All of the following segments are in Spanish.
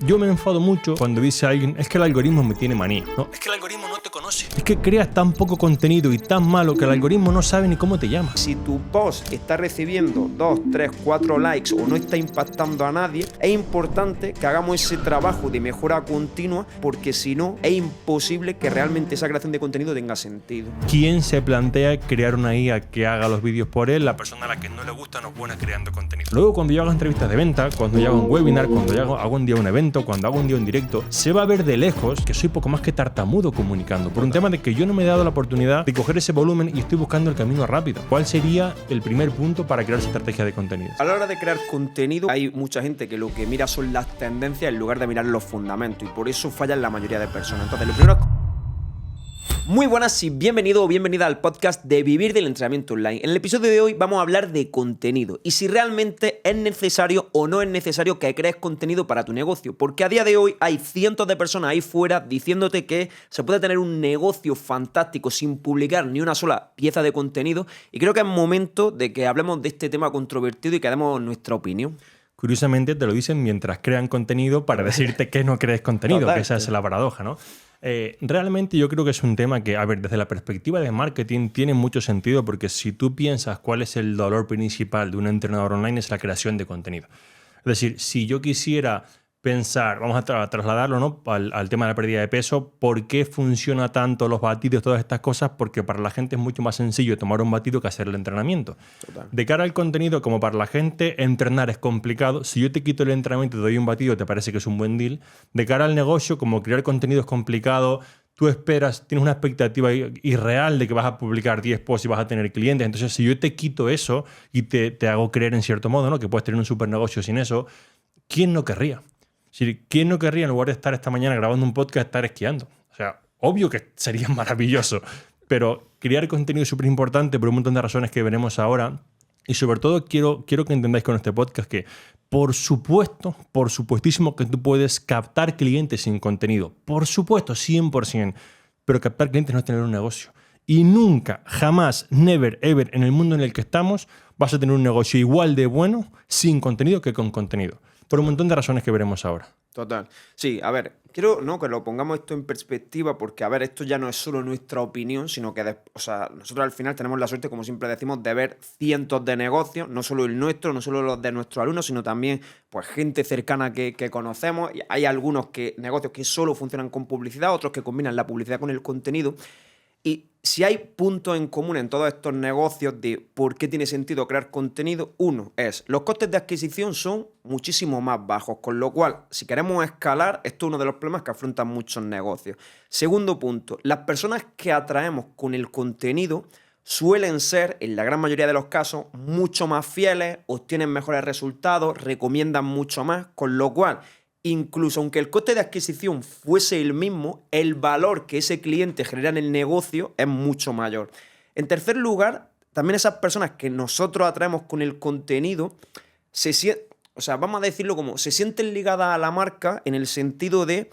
Yo me enfado mucho cuando dice alguien, es que el algoritmo me tiene manía. No, es que el algoritmo no te conoce. Es que creas tan poco contenido y tan malo que el algoritmo no sabe ni cómo te llama. Si tu post está recibiendo 2, 3, 4 likes o no está impactando a nadie, es importante que hagamos ese trabajo de mejora continua, porque si no, es imposible que realmente esa creación de contenido tenga sentido. ¿Quién se plantea crear una IA que haga los vídeos por él? La persona a la que no le gusta no es buena creando contenido. Luego, cuando yo hago entrevistas de venta, cuando yo hago un webinar, cuando yo hago un día un evento, cuando hago un día en directo, se va a ver de lejos que soy poco más que tartamudo comunicando, por un tema de que yo no me he dado la oportunidad de coger ese volumen y estoy buscando el camino rápido. ¿Cuál sería el primer punto para crear esa estrategia de contenido? A la hora de crear contenido, hay mucha gente que lo que mira son las tendencias en lugar de mirar los fundamentos, y por eso fallan la mayoría de personas. Entonces, lo primero es... Muy buenas y bienvenido o bienvenida al podcast de Vivir del Entrenamiento Online. En el episodio de hoy vamos a hablar de contenido y si realmente es necesario o no es necesario que crees contenido para tu negocio, porque a día de hoy hay cientos de personas ahí fuera diciéndote que se puede tener un negocio fantástico sin publicar ni una sola pieza de contenido, y creo que es momento de que hablemos de este tema controvertido y que demos nuestra opinión. Curiosamente te lo dicen mientras crean contenido para decirte que no crees contenido, que esa es la paradoja, ¿no? Realmente yo creo que es un tema que, a ver, desde la perspectiva de marketing tiene mucho sentido, porque si tú piensas cuál es el dolor principal de un entrenador online, es la creación de contenido. Es decir, si yo quisiera pensar, vamos a trasladarlo, ¿no?, al tema de la pérdida de peso, ¿por qué funciona tanto los batidos, todas estas cosas? Porque para la gente es mucho más sencillo tomar un batido que hacer el entrenamiento. Total. De cara al contenido, como para la gente, entrenar es complicado. Si yo te quito el entrenamiento y te doy un batido, te parece que es un buen deal. De cara al negocio, como crear contenido es complicado, tú esperas, tienes una expectativa irreal de que vas a publicar 10 posts y vas a tener clientes. Entonces, si yo te quito eso y te hago creer en cierto modo, ¿no?, que puedes tener un super negocio sin eso, ¿quién no querría? ¿Quién no querría, en lugar de estar esta mañana grabando un podcast, estar esquiando? O sea, obvio que sería maravilloso, pero crear contenido es súper importante por un montón de razones que veremos ahora. Y sobre todo quiero que entendáis con este podcast que, por supuestísimo que tú puedes captar clientes sin contenido. Por supuesto, 100%. Pero captar clientes no es tener un negocio. Y nunca, jamás, never, ever, en el mundo en el que estamos, vas a tener un negocio igual de bueno sin contenido que con contenido. Por un montón de razones que veremos ahora. Total. Sí, a ver, quiero que lo pongamos esto en perspectiva, porque, a ver, esto ya no es solo nuestra opinión, sino que nosotros al final tenemos la suerte, como siempre decimos, de ver cientos de negocios, no solo el nuestro, no solo los de nuestros alumnos, sino también pues gente cercana que conocemos. Y hay algunos negocios que solo funcionan con publicidad, otros que combinan la publicidad con el contenido. Y si hay puntos en común en todos estos negocios de por qué tiene sentido crear contenido, uno es, los costes de adquisición son muchísimo más bajos, con lo cual, si queremos escalar, esto es uno de los problemas que afrontan muchos negocios. Segundo punto, las personas que atraemos con el contenido suelen ser, en la gran mayoría de los casos, mucho más fieles, obtienen mejores resultados, recomiendan mucho más, con lo cual, incluso aunque el coste de adquisición fuese el mismo, el valor que ese cliente genera en el negocio es mucho mayor. En tercer lugar, también esas personas que nosotros atraemos con el contenido, vamos a decirlo como, se sienten ligadas a la marca en el sentido de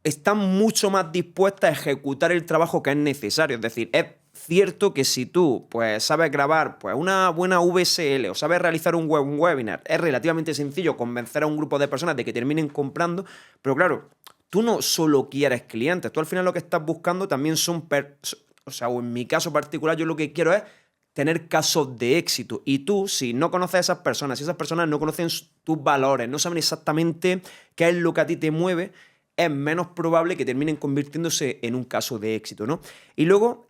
están mucho más dispuestas a ejecutar el trabajo que es necesario. Es decir, es cierto que si tú pues sabes grabar pues una buena VSL o sabes realizar un webinar, es relativamente sencillo convencer a un grupo de personas de que terminen comprando, pero claro, tú no solo quieres clientes, tú al final lo que estás buscando también son, o en mi caso particular, yo lo que quiero es tener casos de éxito. Y tú, si no conoces a esas personas, si esas personas no conocen tus valores, no saben exactamente qué es lo que a ti te mueve, es menos probable que terminen convirtiéndose en un caso de éxito, ¿no? Y luego,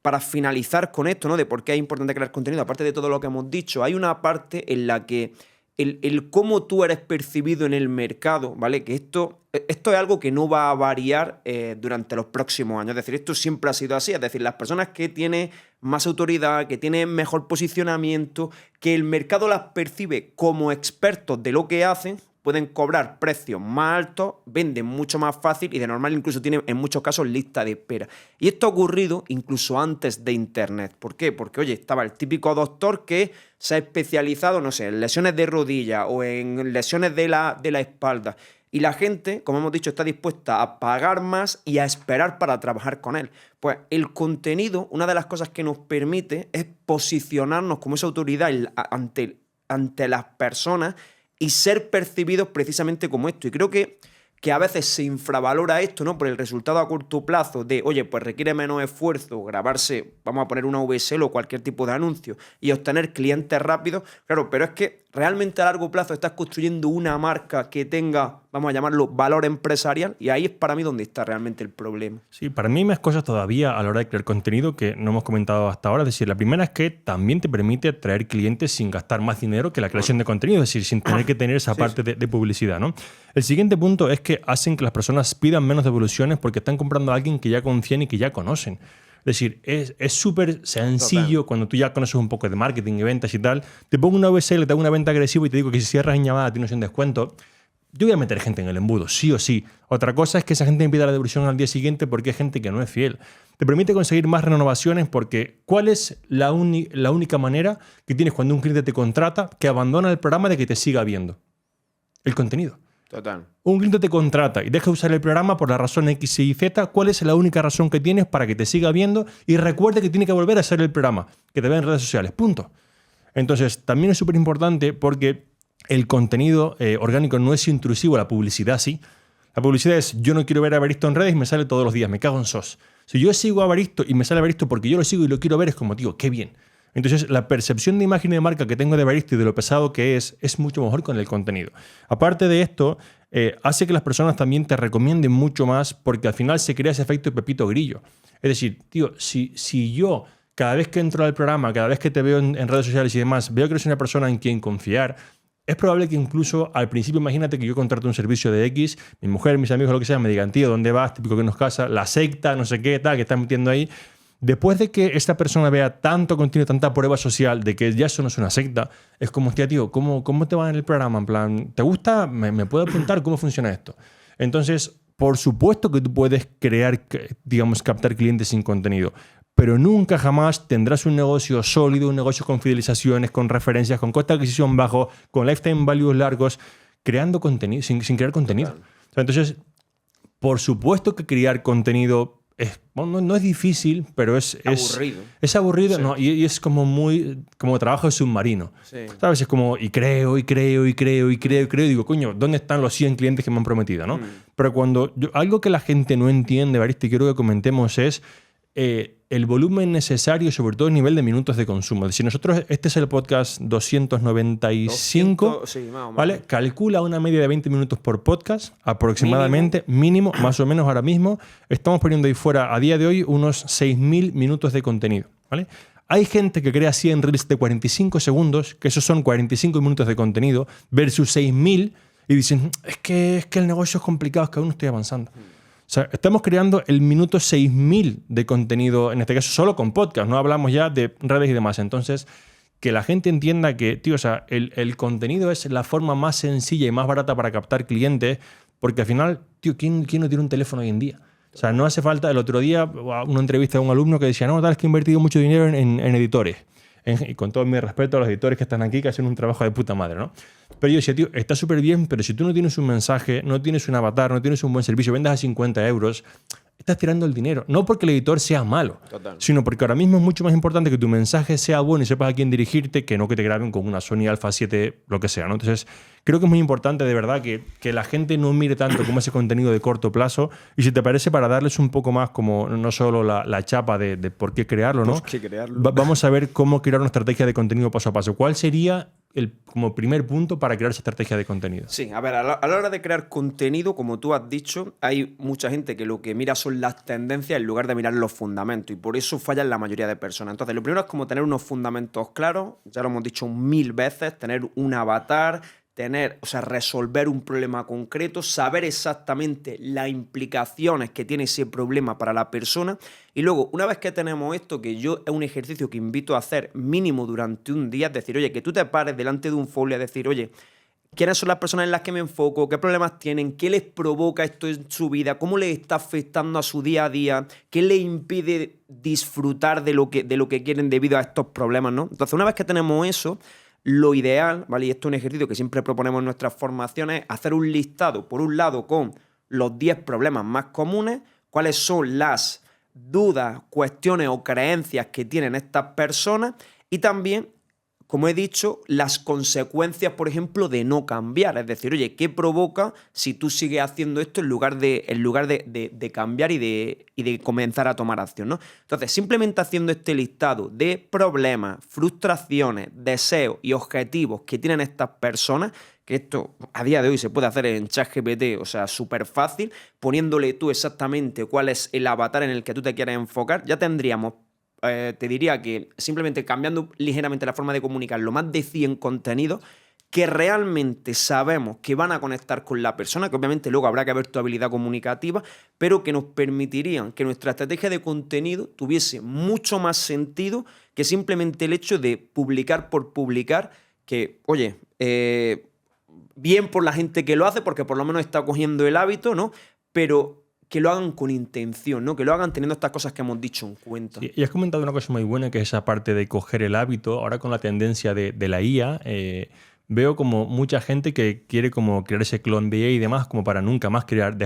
para finalizar con esto, ¿no?, de por qué es importante crear contenido, aparte de todo lo que hemos dicho, hay una parte en la que el cómo tú eres percibido en el mercado, ¿vale? Que esto es algo que no va a variar durante los próximos años. Es decir, esto siempre ha sido así. Es decir, las personas que tienen más autoridad, que tienen mejor posicionamiento, que el mercado las percibe como expertos de lo que hacen, pueden cobrar precios más altos, venden mucho más fácil y de normal incluso tienen en muchos casos lista de espera. Y esto ha ocurrido incluso antes de Internet. ¿Por qué? Porque, oye, estaba el típico doctor que se ha especializado, no sé, en lesiones de rodilla o en lesiones de la espalda. Y la gente, como hemos dicho, está dispuesta a pagar más y a esperar para trabajar con él. Pues el contenido, una de las cosas que nos permite es posicionarnos como esa autoridad ante las personas y ser percibidos precisamente como esto. Y creo que a veces se infravalora esto, ¿no? Por el resultado a corto plazo de, oye, pues requiere menos esfuerzo grabarse, vamos a poner una VSL o cualquier tipo de anuncio y obtener clientes rápidos. Claro, pero es que realmente a largo plazo estás construyendo una marca que tenga, vamos a llamarlo, valor empresarial, y ahí es para mí donde está realmente el problema. Sí, para mí hay más cosas todavía a la hora de crear contenido que no hemos comentado hasta ahora. Es decir, la primera es que también te permite atraer clientes sin gastar más dinero que la creación de contenido, es decir, sin tener que tener esa parte de publicidad, ¿no? El siguiente punto es que hacen que las personas pidan menos devoluciones porque están comprando a alguien que ya confían y que ya conocen. Es decir, es súper sencillo. Total. Cuando tú ya conoces un poco de marketing y ventas y tal, te pongo una VSL, te hago una venta agresiva y te digo que si cierras en llamada tienes un descuento. Yo voy a meter gente en el embudo, sí o sí. Otra cosa es que esa gente me pida la devolución al día siguiente porque hay gente que no es fiel. Te permite conseguir más renovaciones porque ¿cuál es la única manera que tienes cuando un cliente te contrata que abandona el programa de que te siga viendo? El contenido. Total. Un cliente te contrata y deja de usar el programa por la razón X, Y, Z. ¿Cuál es la única razón que tienes para que te siga viendo? Y recuerde que tiene que volver a hacer el programa, que te vea en redes sociales. Punto. Entonces, también es súper importante porque el contenido orgánico no es intrusivo, la publicidad sí. La publicidad es, yo no quiero ver a Evaristo en redes y me sale todos los días, me cago en sos. Si yo sigo a Evaristo y me sale Evaristo porque yo lo sigo y lo quiero ver, es como, tío, qué bien. Entonces, la percepción de imagen y de marca que tengo de Evaristo y de lo pesado que es mucho mejor con el contenido. Aparte de esto, hace que las personas también te recomienden mucho más porque al final se crea ese efecto de Pepito Grillo. Es decir, tío, si yo cada vez que entro al programa, cada vez que te veo en redes sociales y demás, veo que eres una persona en quien confiar, es probable que incluso al principio, imagínate que yo contrato un servicio de X, mi mujer, mis amigos, lo que sea, me digan, tío, ¿dónde vas? Típico que nos casa, la secta, no sé qué, tal, que están metiendo ahí. Después de que esta persona vea tanto contenido, tanta prueba social de que ya eso no es una secta, es como, hostia, tío, ¿cómo te va en el programa? En plan, ¿te gusta? ¿Me puedo apuntar? ¿Cómo funciona esto? Entonces, por supuesto que tú puedes crear, digamos, captar clientes sin contenido, pero nunca jamás tendrás un negocio sólido, un negocio con fidelizaciones, con referencias, con coste de adquisición bajo, con lifetime values largos, creando contenido, sin crear contenido. O sea, entonces, por supuesto que crear contenido no es difícil, pero es aburrido. Es aburrido, sí. ¿No? Y es como trabajo de submarino. Sí. ¿Sabes? Es como, y creo, y digo, coño, ¿dónde están los 100 clientes que me han prometido? ¿No? Pero algo que la gente no entiende, Evaristo, y quiero que comentemos es el volumen necesario, sobre todo el nivel de minutos de consumo. Es decir, nosotros, este es el podcast 295, 200, sí, ¿vale? Calcula una media de 20 minutos por podcast, aproximadamente, mínimo, más o menos ahora mismo. Estamos poniendo ahí fuera, a día de hoy, unos 6.000 minutos de contenido, ¿vale? Hay gente que crea 100 reels de 45 segundos, que esos son 45 minutos de contenido, versus 6.000, y dicen, es que el negocio es complicado, es que aún no estoy avanzando. O sea, estamos creando el minuto 6.000 de contenido, en este caso solo con podcast, no hablamos ya de redes y demás. Entonces, que la gente entienda que, tío, o sea, el contenido es la forma más sencilla y más barata para captar clientes, porque al final, tío, ¿quién no tiene un teléfono hoy en día? O sea, no hace falta. El otro día, una entrevista de un alumno que decía, no, tal, es que he invertido mucho dinero en editores. Y con todo mi respeto a los editores que están aquí, que hacen un trabajo de puta madre, ¿no? Pero yo decía, tío, está súper bien, pero si tú no tienes un mensaje, no tienes un avatar, no tienes un buen servicio, vendas a 50 euros, estás tirando el dinero. No porque el editor sea malo, sino porque ahora mismo es mucho más importante que tu mensaje sea bueno y sepas a quién dirigirte que no que te graben con una Sony Alpha 7, lo que sea, ¿no? Entonces, creo que es muy importante, de verdad, que la gente no mire tanto como ese contenido de corto plazo. Y si te parece, para darles un poco más como no solo la chapa de por qué crearlo, ¿no? Vamos a ver cómo crear una estrategia de contenido paso a paso. ¿Cuál sería como primer punto para crear esa estrategia de contenido? Sí, a ver, a la hora de crear contenido, como tú has dicho, hay mucha gente que lo que mira son las tendencias en lugar de mirar los fundamentos, y por eso fallan la mayoría de personas. Entonces, lo primero es como tener unos fundamentos claros, ya lo hemos dicho 1000 veces, tener un avatar, resolver un problema concreto, saber exactamente las implicaciones que tiene ese problema para la persona. Y luego, una vez que tenemos esto, que yo es un ejercicio que invito a hacer mínimo durante un día, es decir, oye, que tú te pares delante de un folio y decir, oye, ¿quiénes son las personas en las que me enfoco? ¿Qué problemas tienen? ¿Qué les provoca esto en su vida? ¿Cómo les está afectando a su día a día? ¿Qué les impide disfrutar de lo que quieren debido a estos problemas, ¿no? Entonces, una vez que tenemos eso, lo ideal, ¿vale? Y esto es un ejercicio que siempre proponemos en nuestras formaciones, hacer un listado, por un lado, con los 10 problemas más comunes, cuáles son las dudas, cuestiones o creencias que tienen estas personas, y también como he dicho, las consecuencias, por ejemplo, de no cambiar. Es decir, oye, ¿qué provoca si tú sigues haciendo esto en lugar de cambiar y de comenzar a tomar acción, ¿no? Entonces, simplemente haciendo este listado de problemas, frustraciones, deseos y objetivos que tienen estas personas, que esto a día de hoy se puede hacer en ChatGPT, o sea, súper fácil, poniéndole tú exactamente cuál es el avatar en el que tú te quieres enfocar, ya tendríamos, te diría que simplemente cambiando ligeramente la forma de comunicarlo, más de 100 contenidos que realmente sabemos que van a conectar con la persona, que obviamente luego habrá que ver tu habilidad comunicativa, pero que nos permitirían que nuestra estrategia de contenido tuviese mucho más sentido que simplemente el hecho de publicar por publicar, que, oye, bien por la gente que lo hace, porque por lo menos está cogiendo el hábito, ¿no? Pero que lo hagan con intención, ¿no? Que lo hagan teniendo estas cosas que hemos dicho en cuenta. Sí, y has comentado una cosa muy buena, que es esa parte de coger el hábito. Ahora con la tendencia de la IA, veo como mucha gente que quiere como crear ese clon de IA y demás, como para nunca más crear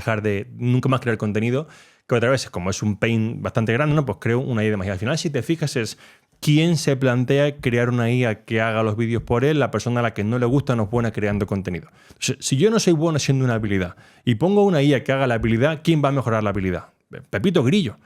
contenido, que otra vez, como es un pain bastante grande, ¿no? Pues creo una IA de más. Y al final, si te fijas, es quién se plantea crear una IA que haga los vídeos por él, la persona a la que no le gusta no es buena creando contenido. Si yo no soy bueno haciendo una habilidad y pongo una IA que haga la habilidad, ¿quién va a mejorar la habilidad? Pepito Grillo.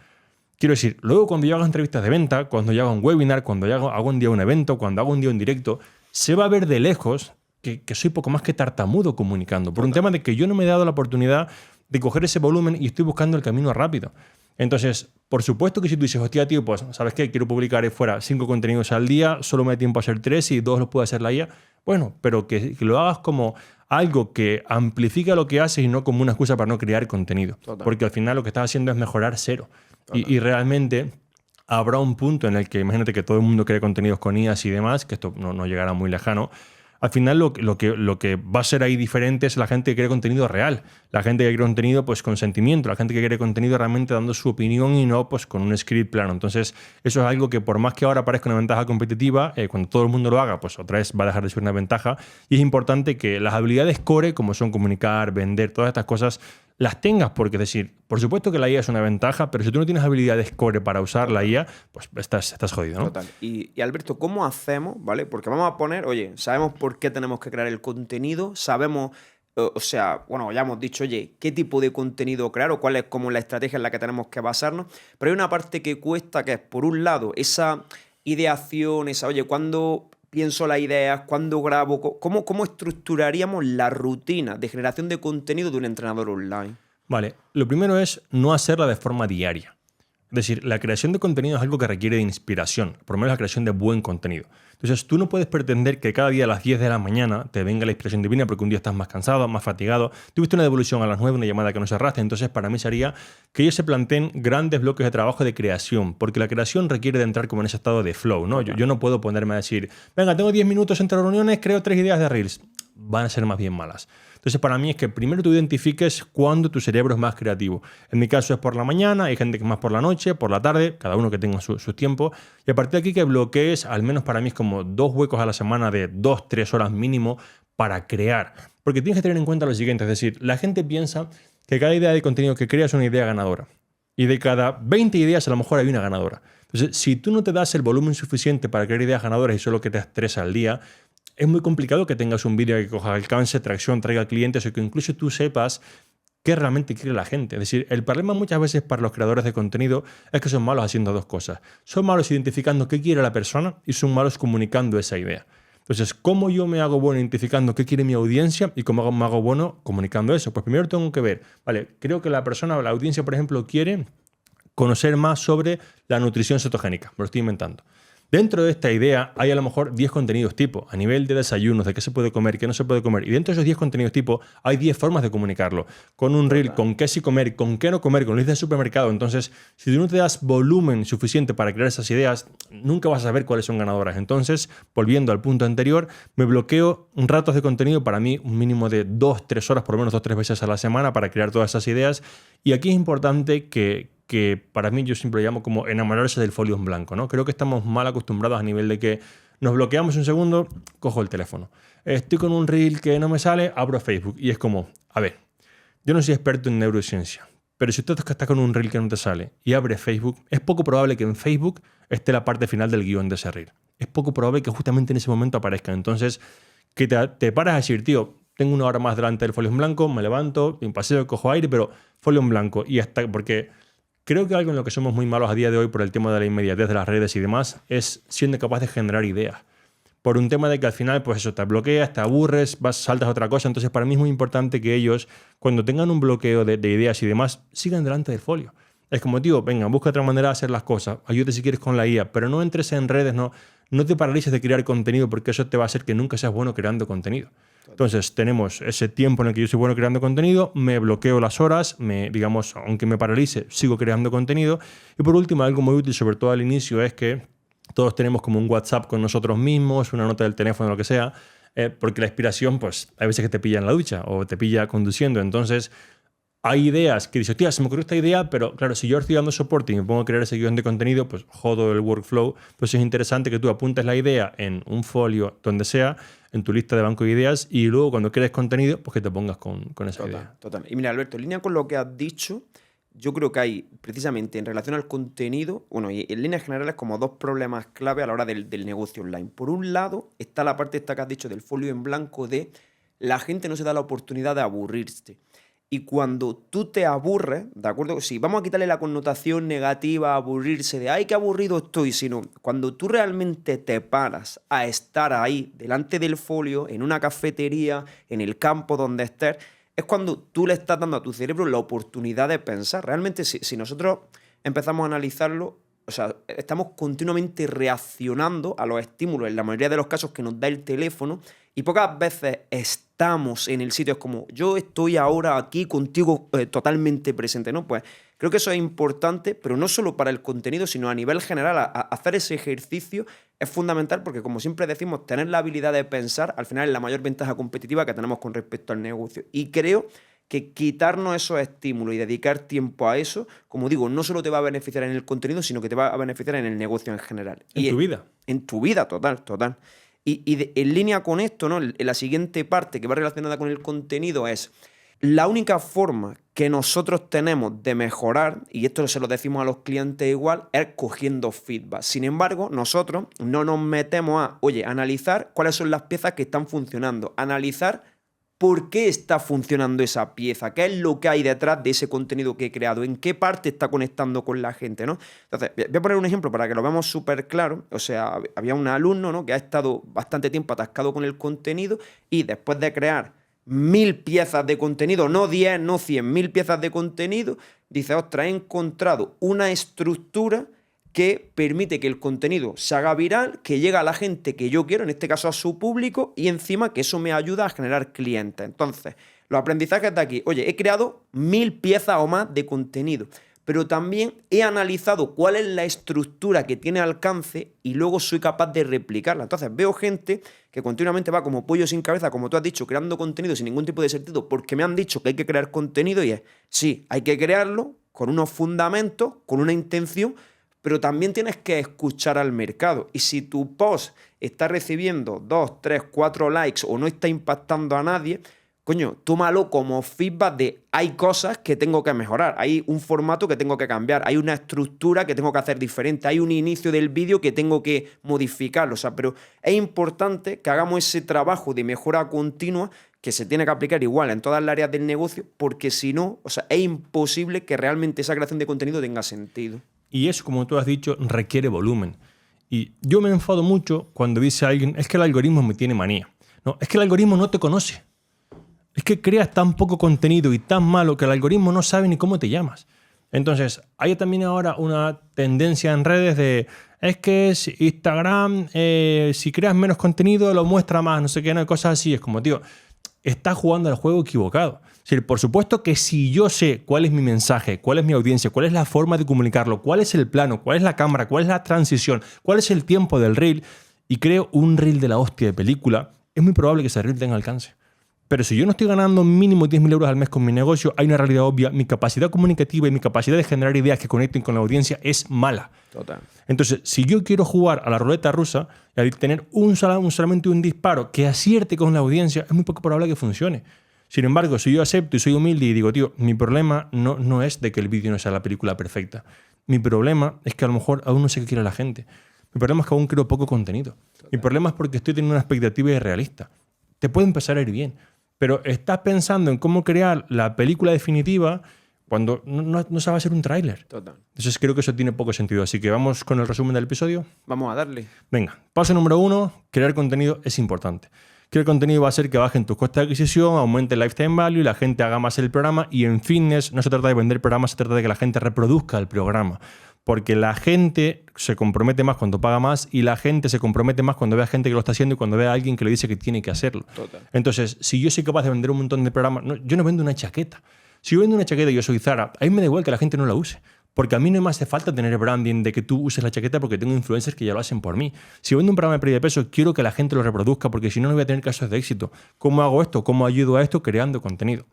Quiero decir, luego cuando yo haga entrevistas de venta, cuando yo haga un webinar, cuando yo hago un día un evento, cuando hago un día un directo, se va a ver de lejos que soy poco más que tartamudo comunicando, por un tema de que yo no me he dado la oportunidad de coger ese volumen y estoy buscando el camino rápido. Entonces, por supuesto que si tú dices, hostia, tío, pues, ¿sabes qué? Quiero publicar ahí fuera 5 contenidos al día, solo me da tiempo a hacer 3 y 2 los puede hacer la IA. Bueno, pero que lo hagas como algo que amplifica lo que haces y no como una excusa para no crear contenido. Total. Porque al final lo que estás haciendo es mejorar cero. Y realmente habrá un punto en el que, imagínate que todo el mundo cree contenidos con IAs y demás, que esto no llegará muy lejano. Al final lo que va a ser ahí diferente es la gente que quiere contenido real, la gente que quiere contenido pues con sentimiento, la gente que quiere contenido realmente dando su opinión y no pues con un script plano. Entonces eso es algo que por más que ahora parezca una ventaja competitiva, cuando todo el mundo lo haga, pues otra vez va a dejar de ser una ventaja, y es importante que las habilidades core, como son comunicar, vender, todas estas cosas, las tengas, porque es decir, por supuesto que la IA es una ventaja, pero si tú no tienes habilidades core para usar la IA, pues estás jodido, ¿no? Total. Y Alberto, ¿cómo hacemos? ¿Vale? Porque vamos a poner, oye, sabemos por qué tenemos que crear el contenido, sabemos, o sea, bueno, ya hemos dicho, oye, qué tipo de contenido crear o cuál es como la estrategia en la que tenemos que basarnos, pero hay una parte que cuesta, que es, por un lado, esa ideación, oye, ¿cuándo pienso las ideas, cuándo grabo? ¿Cómo estructuraríamos la rutina de generación de contenido de un entrenador online? Vale, lo primero es no hacerla de forma diaria. Es decir, la creación de contenido es algo que requiere de inspiración, por lo menos la creación de buen contenido. Entonces, tú no puedes pretender que cada día a las 10 de la mañana te venga la inspiración divina porque un día estás más cansado, más fatigado, tuviste una devolución a las 9, una llamada que no cerraste. Entonces, para mí sería que ellos se planteen grandes bloques de trabajo de creación, porque la creación requiere de entrar como en ese estado de flow, ¿no? Yo no puedo ponerme a decir, venga, tengo 10 minutos entre reuniones, creo 3 ideas de Reels. Van a ser más bien malas. Entonces, para mí es que primero tú identifiques cuándo tu cerebro es más creativo. En mi caso es por la mañana, hay gente que es más por la noche, por la tarde, cada uno que tenga su tiempo. Y a partir de aquí que bloquees, al menos para mí es como 2 huecos a la semana de 2-3 horas mínimo para crear. Porque tienes que tener en cuenta lo siguiente, es decir, la gente piensa que cada idea de contenido que creas es una idea ganadora. Y de cada 20 ideas a lo mejor hay una ganadora. Entonces, si tú no te das el volumen suficiente para crear ideas ganadoras y solo que te das 3 al día, es muy complicado que tengas un vídeo que coja alcance, tracción, traiga clientes o que incluso tú sepas qué realmente quiere la gente. Es decir, el problema muchas veces para los creadores de contenido es que son malos haciendo dos cosas. Son malos identificando qué quiere la persona y son malos comunicando esa idea. Entonces, ¿cómo yo me hago bueno identificando qué quiere mi audiencia y cómo me hago bueno comunicando eso? Pues primero tengo que ver, vale, creo que la persona o la audiencia, por ejemplo, quiere conocer más sobre la nutrición cetogénica. Me lo estoy inventando. Dentro de esta idea hay a lo mejor 10 contenidos tipo, a nivel de desayunos, de qué se puede comer, qué no se puede comer. Y dentro de esos 10 contenidos tipo hay 10 formas de comunicarlo. Con un reel, con qué sí comer, con qué no comer, con listas de supermercado. Entonces, si tú no te das volumen suficiente para crear esas ideas, nunca vas a saber cuáles son ganadoras. Entonces, volviendo al punto anterior, me bloqueo ratos de contenido, para mí un mínimo de 2-3 horas, por lo menos 2-3 veces a la semana para crear todas esas ideas. Y aquí es importante que para mí yo siempre llamo como enamorarse del folio en blanco, ¿no? Creo que estamos mal acostumbrados a nivel de que nos bloqueamos un segundo, cojo el teléfono. Estoy con un reel que no me sale, abro Facebook y es como, a ver, yo no soy experto en neurociencia, pero si tú estás con un reel que no te sale y abres Facebook, es poco probable que en Facebook esté la parte final del guión de ese reel. es poco probable que justamente en ese momento aparezca. Entonces, que te paras a decir, tío, tengo 1 hora más delante del folio en blanco, me levanto, un paseo, cojo aire, pero folio en blanco. Y hasta, porque creo que algo en lo que somos muy malos a día de hoy por el tema de la inmediatez de las redes y demás es siendo capaz de generar ideas. Por un tema de que al final, pues eso, te bloqueas, te aburres, saltas a otra cosa. Entonces, para mí es muy importante que ellos, cuando tengan un bloqueo de ideas y demás, sigan delante del folio. Es como, tío, venga, busca otra manera de hacer las cosas. Ayúdate si quieres con la IA, pero no entres en redes, no te paralices de crear contenido porque eso te va a hacer que nunca seas bueno creando contenido. Entonces, tenemos ese tiempo en el que yo soy bueno creando contenido, me bloqueo las horas, digamos, aunque me paralice, sigo creando contenido. Y por último, algo muy útil, sobre todo al inicio, es que todos tenemos como un WhatsApp con nosotros mismos, una nota del teléfono, lo que sea, porque la inspiración, pues, hay veces que te pilla en la ducha o te pilla conduciendo. Entonces, hay ideas que dices, tía, se me ocurrió esta idea, pero claro, si yo estoy dando soporte y me pongo a crear ese guión de contenido, pues jodo el workflow. Pues es interesante que tú apuntes la idea en un folio, donde sea, en tu lista de banco de ideas, y luego cuando crees contenido, pues que te pongas con esa idea. Total. Y mira, Alberto, en línea con lo que has dicho, yo creo que hay, precisamente en relación al contenido, bueno, y en líneas generales, como 2 problemas clave a la hora del negocio online. Por un lado, está la parte esta que has dicho del folio en blanco de la gente no se da la oportunidad de aburrirse. Y cuando tú te aburres, ¿de acuerdo? Si vamos a quitarle la connotación negativa, aburrirse de ¡ay, qué aburrido estoy! Sino cuando tú realmente te paras a estar ahí, delante del folio, en una cafetería, en el campo donde estés, es cuando tú le estás dando a tu cerebro la oportunidad de pensar. Realmente, si nosotros empezamos a analizarlo, o sea, estamos continuamente reaccionando a los estímulos, en la mayoría de los casos que nos da el teléfono, y pocas veces estamos en el sitio. Es como, yo estoy ahora aquí contigo totalmente presente, ¿no? Pues creo que eso es importante, pero no solo para el contenido, sino a nivel general. Hacer ese ejercicio es fundamental porque, como siempre decimos, tener la habilidad de pensar, al final es la mayor ventaja competitiva que tenemos con respecto al negocio. Y creo que quitarnos esos estímulos y dedicar tiempo a eso, como digo, no solo te va a beneficiar en el contenido, sino que te va a beneficiar en el negocio en general. En tu vida. En tu vida, total. En línea con esto, ¿no? En la siguiente parte que va relacionada con el contenido es la única forma que nosotros tenemos de mejorar, y esto se lo decimos a los clientes igual, es cogiendo feedback. Sin embargo, nosotros no nos metemos a, analizar cuáles son las piezas que están funcionando, analizar por qué está funcionando esa pieza, qué es lo que hay detrás de ese contenido que he creado, en qué parte está conectando con la gente, ¿no? Entonces, voy a poner un ejemplo para que lo veamos súper claro. O sea, había un alumno, ¿no?, que ha estado bastante tiempo atascado con el contenido y después de crear 1000 piezas de contenido, no 10, no 100, 1000 piezas de contenido, dice, ostras, he encontrado una estructura que permite que el contenido se haga viral, que llegue a la gente que yo quiero, en este caso a su público, y encima que eso me ayuda a generar clientes. Entonces, los aprendizajes de aquí, he creado 1000 piezas o más de contenido, pero también he analizado cuál es la estructura que tiene alcance y luego soy capaz de replicarla. Entonces, veo gente que continuamente va como pollo sin cabeza, como tú has dicho, creando contenido sin ningún tipo de sentido, porque me han dicho que hay que crear contenido y es, sí, hay que crearlo con unos fundamentos, con una intención, pero también tienes que escuchar al mercado. Y si tu post está recibiendo 2, 3, 4 likes o no está impactando a nadie, coño, tómalo como feedback de hay cosas que tengo que mejorar, hay un formato que tengo que cambiar, hay una estructura que tengo que hacer diferente, hay un inicio del vídeo que tengo que modificarlo. O sea, pero es importante que hagamos ese trabajo de mejora continua que se tiene que aplicar igual en todas las áreas del negocio, porque si no, o sea, es imposible que realmente esa creación de contenido tenga sentido. Y eso, como tú has dicho, requiere volumen. Y yo me enfado mucho cuando dice alguien, es que el algoritmo me tiene manía. No, es que el algoritmo no te conoce. Es que creas tan poco contenido y tan malo que el algoritmo no sabe ni cómo te llamas. Entonces, hay también ahora una tendencia en redes de, es que Instagram, si creas menos contenido, lo muestra más, no sé qué, no, cosas así. Es como, tío, estás jugando al juego equivocado. Es decir, por supuesto que si yo sé cuál es mi mensaje, cuál es mi audiencia, cuál es la forma de comunicarlo, cuál es el plano, cuál es la cámara, cuál es la transición, cuál es el tiempo del reel, y creo un reel de la hostia de película, es muy probable que ese reel tenga alcance. Pero si yo no estoy ganando mínimo 10.000 euros al mes con mi negocio, hay una realidad obvia. Mi capacidad comunicativa y mi capacidad de generar ideas que conecten con la audiencia es mala. Total. Entonces, si yo quiero jugar a la ruleta rusa y tener solamente un disparo que acierte con la audiencia, es muy poco probable que funcione. Sin embargo, si yo acepto y soy humilde y digo, tío, mi problema no es de que el vídeo no sea la película perfecta. Mi problema es que a lo mejor aún no sé qué quiere la gente. Mi problema es que aún creo poco contenido. Mi problema es porque estoy teniendo una expectativa irrealista. Te puede empezar a ir bien, pero estás pensando en cómo crear la película definitiva cuando no sabe hacer un tráiler. Total. Entonces creo que eso tiene poco sentido. Así que vamos con el resumen del episodio. Vamos a darle. Venga, paso número 1, crear contenido es importante. Crear contenido va a hacer que bajen tus costes de adquisición, aumente el lifetime value, la gente haga más el programa, y en fitness no se trata de vender programas, se trata de que la gente reproduzca el programa. Porque la gente se compromete más cuando paga más, y la gente se compromete más cuando ve a gente que lo está haciendo y cuando ve a alguien que le dice que tiene que hacerlo. Total. Entonces, si yo soy capaz de vender un montón de programas, yo no vendo una chaqueta. Si yo vendo una chaqueta y yo soy Zara, a mí me da igual que la gente no la use. Porque a mí no me hace falta tener branding de que tú uses la chaqueta porque tengo influencers que ya lo hacen por mí. Si vendo un programa de pérdida de peso, quiero que la gente lo reproduzca porque si no, no voy a tener casos de éxito. ¿Cómo hago esto? ¿Cómo ayudo a esto? Creando contenido.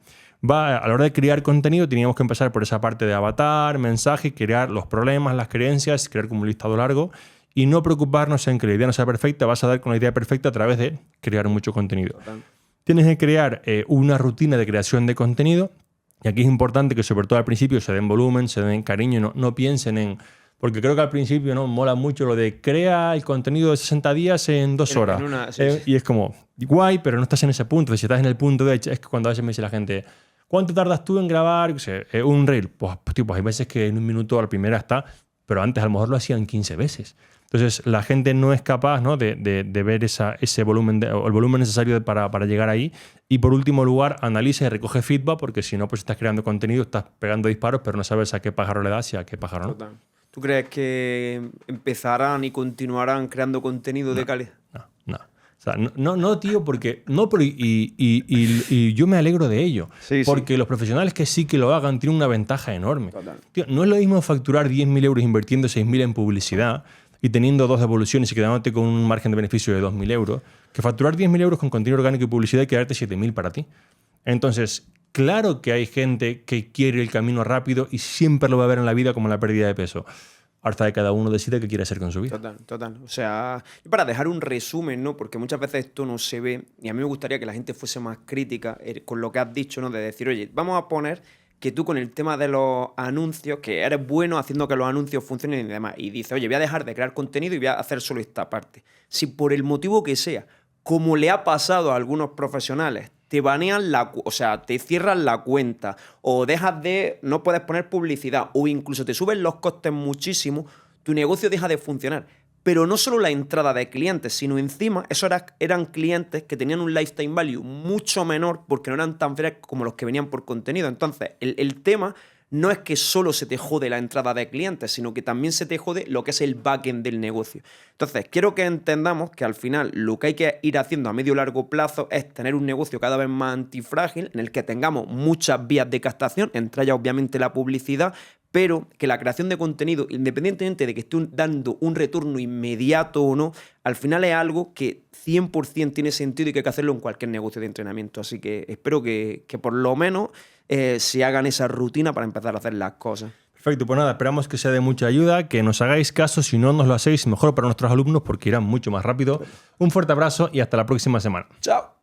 A la hora de crear contenido teníamos que empezar por esa parte de avatar, mensaje, crear los problemas, las creencias, crear como un listado largo y no preocuparnos en que la idea no sea perfecta. Vas a dar con la idea perfecta a través de crear mucho contenido. Tienes que crear una rutina de creación de contenido. Y aquí es importante que sobre todo al principio se den volumen, se den cariño, no piensen en... Porque creo que al principio no mola mucho lo de crea el contenido de 60 días en 2 horas. Sí. Y es como, guay, pero no estás en ese punto. Si estás en el punto de... Es que cuando a veces me dice la gente, ¿cuánto tardas tú en grabar un reel? Pues hay veces que en 1 minuto a la primera está, pero antes a lo mejor lo hacían 15 veces. Entonces la gente no es capaz, ¿no? de ver ese volumen, o el volumen necesario para llegar ahí. Y por último lugar, analiza y recoge feedback, porque si no, pues estás creando contenido, estás pegando disparos, pero no sabes a qué pájaro le das y a qué pájaro no. Total. ¿Tú crees que empezarán y continuarán creando contenido de calidad? No. O sea, no, tío, porque... Y yo me alegro de ello. Sí, porque los profesionales que sí que lo hagan tienen una ventaja enorme. Total. Tío, no es lo mismo facturar 10.000 euros invirtiendo 6.000 en publicidad y teniendo 2 devoluciones y quedándote con un margen de beneficio de 2.000 euros, que facturar 10.000 euros con contenido orgánico y publicidad y quedarte 7.000 para ti. Entonces, claro que hay gente que quiere el camino rápido y siempre lo va a ver en la vida como la pérdida de peso. Hasta de cada uno decide qué quiere hacer con su vida. Total. O sea, y para dejar un resumen, ¿no? Porque muchas veces esto no se ve, y a mí me gustaría que la gente fuese más crítica con lo que has dicho, ¿no? De decir, oye, vamos a poner que tú con el tema de los anuncios, que eres bueno haciendo que los anuncios funcionen y demás, y dices, oye, voy a dejar de crear contenido y voy a hacer solo esta parte. Si por el motivo que sea, como le ha pasado a algunos profesionales, te banean te cierran la cuenta o no puedes poner publicidad o incluso te suben los costes muchísimo, tu negocio deja de funcionar. Pero no solo la entrada de clientes, sino encima esos eran clientes que tenían un lifetime value mucho menor porque no eran tan fieles como los que venían por contenido. Entonces, el tema no es que solo se te jode la entrada de clientes, sino que también se te jode lo que es el backend del negocio. Entonces, quiero que entendamos que al final lo que hay que ir haciendo a medio y largo plazo es tener un negocio cada vez más antifrágil, en el que tengamos muchas vías de captación, entre ellas obviamente la publicidad, pero que la creación de contenido, independientemente de que esté dando un retorno inmediato o no, al final es algo que 100% tiene sentido y que hay que hacerlo en cualquier negocio de entrenamiento. Así que espero que por lo menos se hagan esa rutina para empezar a hacer las cosas. Perfecto, pues nada, esperamos que sea de mucha ayuda, que nos hagáis caso, si no nos lo hacéis, mejor para nuestros alumnos porque irán mucho más rápido. Un fuerte abrazo y hasta la próxima semana. ¡Chao!